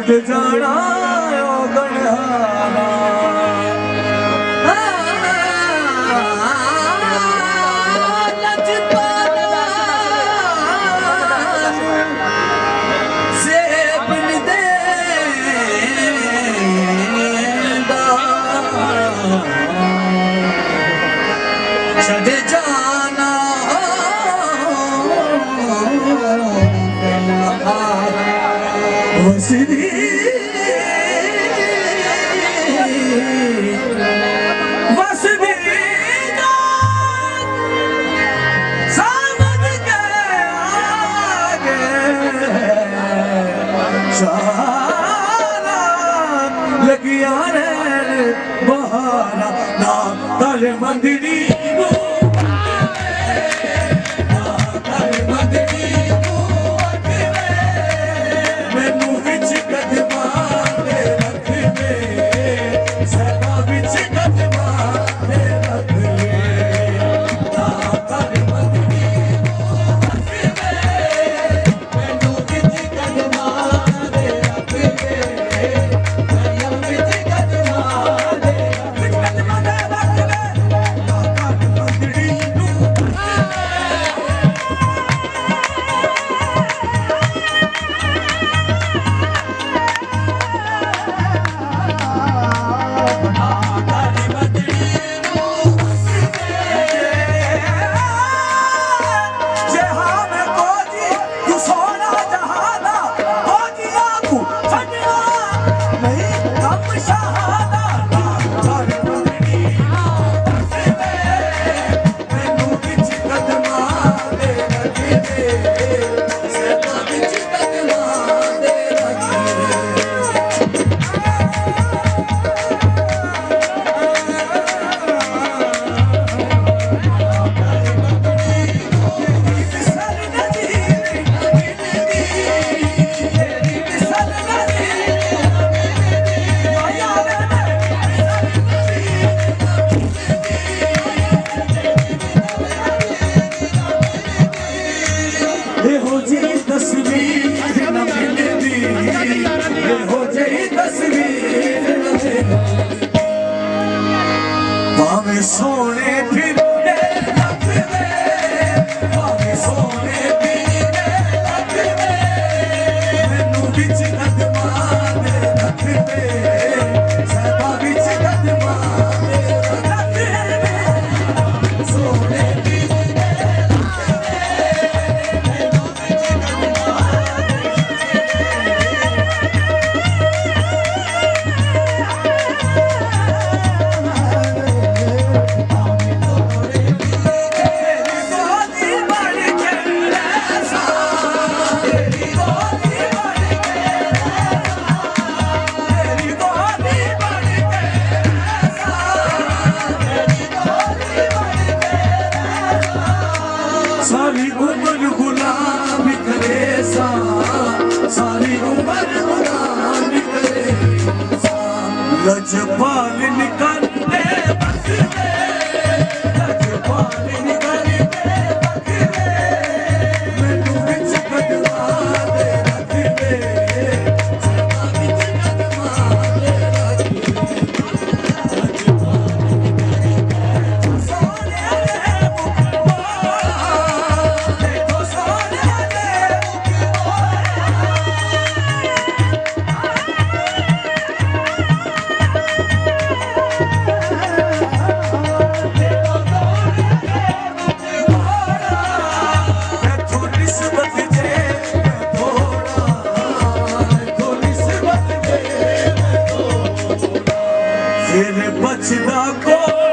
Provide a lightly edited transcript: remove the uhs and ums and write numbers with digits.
छुट जाना ओ गणहारा छड़ जाना वसरी वसरी समझ के आगे सारा लगिया रे बहारा ना तल मंदिरी सोने फिर लख में सोने फिर लख में मैनू बिच कदमा दे रख में सहबा बिच कदमा दे रख में सोने फिर लख में मैनू बिच कदमा सारी उम्र गुलाम करे सा सारी उम्र गुलाम करे सा लजपाल निकलते वक्त में लजपाल निकलते वक्त में मैनू बिच कदमा दे रख में सहबा बिच कदमा दे रख में लजपाल निकलते सोने फिर बचदा को